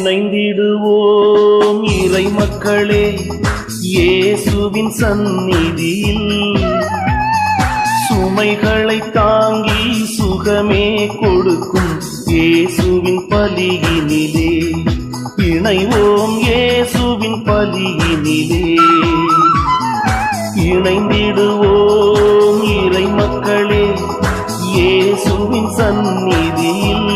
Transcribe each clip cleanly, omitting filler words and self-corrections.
இணைந்திடுவோம் இறை மக்களே இயேசுவின் சந்நிதியில், சுமைகளை தாங்கி சுகமே கொடுக்கும் இயேசுவின் பலியினிலே. இணைவோம் இயேசுவின் பலியினிலே. இணைந்திடுவோம் இறை மக்களே இயேசுவின் சந்நிதியில்,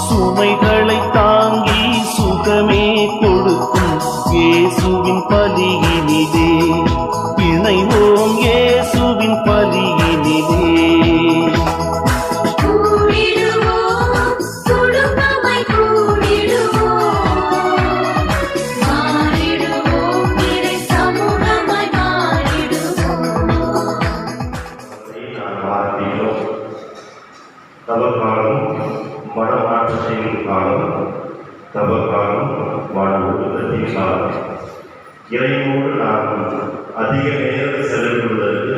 சுமைகளை தாங்கி சுகமே கொடுக்கும் இயேசுவின் பலியினிலே. இணைவோம் இயேசுவின் பலியினிலே. தவக்காலம் மனமாற்றத்தின் காலம், தவக்காலம் மன ஒழுக்கத்தின் காலம். இறைவோடு நாம் அதிக நேரத்தை செலவிடுவதற்கு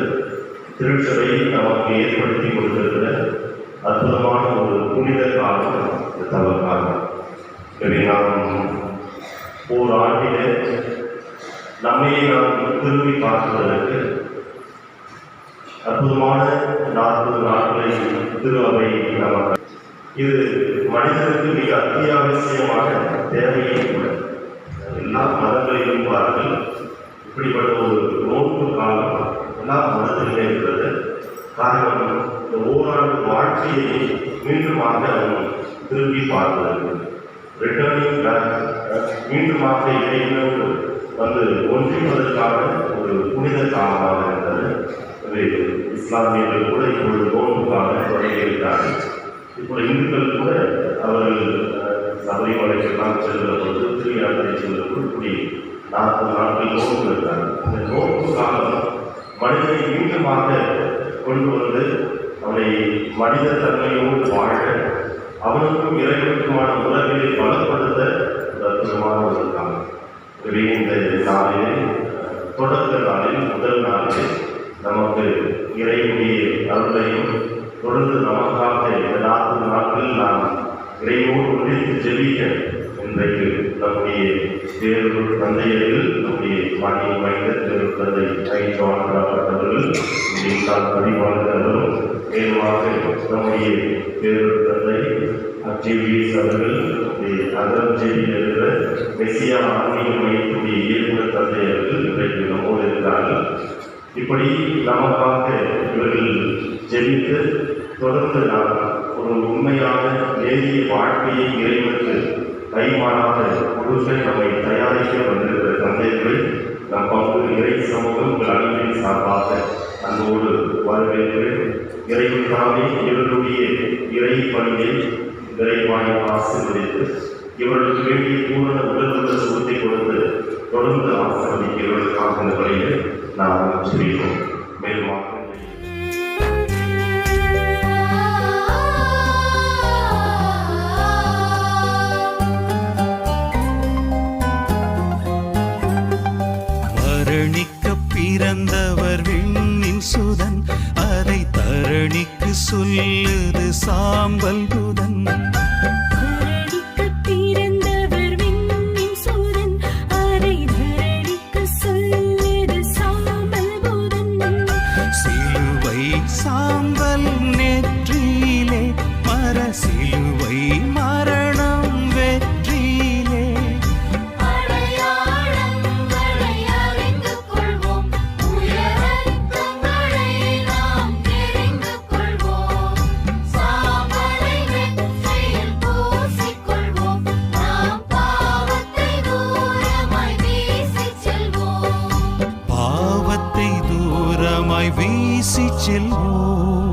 திருச்சபையை நமக்கு ஏற்படுத்தி கொடுத்திருக்கிற அற்புதமான ஒரு புனித காலம் இந்த தவக்காலம். எனவே நாம் ஓர் ஆண்டிலே நம்மையே நாம் திரும்பி பார்ப்பதற்கு அற்புதமான 40 நாட்களை திரு அவை நமக்கு. இது மனிதனுக்கு மிக அத்தியாவசியமான தேவையை கூட. எல்லா மதங்களிலும் பாருங்கள், இப்படிப்பட்ட ஒரு நோன்பு காலம் எல்லா மதத்திலுமே இருக்கிறது. காரணம், இந்த ஓராண்டு வாழ்க்கையை மீண்டுமாக திரும்பி பார்ப்பதற்கு, ரிட்டர்னிங் பேக், மீண்டுமாக இறைவனோடு வந்து ஒன்றிப்பதற்கான ஒரு புனித காலமாக இருந்தது. இஸ்லாமியர்கள் கூட இப்பொழுது நோன்புக்காக தொடங்கியிருக்கிறார்கள். இப்பொழுது இந்துக்கள் கூட அவர்கள் சபரிமலைக்கெல்லாம் செல்கிற பொழுது, திருவிழாக்களை செல்கிற பொழுது இப்படி 40 நாட்கள் நோன்பு இருக்கிறார்கள். இந்த நோன்பு காலம் மனிதனை மீண்டுமாக கொண்டு வந்து அவனை மனித தன்மையோடு வாழ, அவனுக்கும் இறைவனுக்குமான உறவுகளை பலப்படுத்த அற்புதமான ஒரு காலம். இந்த நாளிலே, தொடக்க நாளில், முதல் நாளிலே நமக்கு இறைவனுடைய அருளையும் தொடர்ந்து நமக்காக இந்த 40 நாட்கள் நாம் இறைவோடு ஒன்றித்து ஜெபிக்க இன்றைக்கு நம்முடைய வேறொரு தந்தையர்கள், நம்முடைய மாநில மைந்தர் வேறொரு தந்தை ஐந்தவர்கள், பதிவாளர்களும், மேலுமாக நம்முடைய வேறொரு தந்தை அஜேவிஎஸ் அவர்கள், அகர்ஜேவியில் இருக்கிற மெசியா ஆன்மீக மையத்துடைய இயக்குநர் தந்தையர்கள் இன்றைக்கு நம்மோடு இருக்கிறார்கள். இப்படி நமக்காக இவர்கள் ஜெபித்து தொடர்ந்து நாம் ஒரு உண்மையான நேரிய வாழ்க்கையை இறைவனுக்கு கைமாறாக கொடுக்க நம்மை தயாரிக்க வந்திருக்கிற தந்தைகளை நம் பங்கு இறை சமூகம் உங்கள் அணிகளின் சார்பாக அன்போடு வரவேற்கிறேன். இறைவன் தாமே இவர்களுடைய இறை பணியை விரைவாய் ஆசீர்வதித்து இவர்களுக்கு வேண்டிய பூரண உடல்நல சுகத்தை கொடுத்து தொடர்ந்து ஆசீர்வதிக்கிறவர்களுக்காக இந்த வழியில் நாம் செய்வோம். மேலும் மரணிக்க பிறந்தவர் விண்ணின் சுதன், அதை தரணிக்கு சொல்லுது சாம்பல் புதன். சாம்பல் நெற்றியிலே மர சிலுவை மரணம் வெற்றியிலே. பாவத்தை தூரமாய் வீசி செல்வோம்.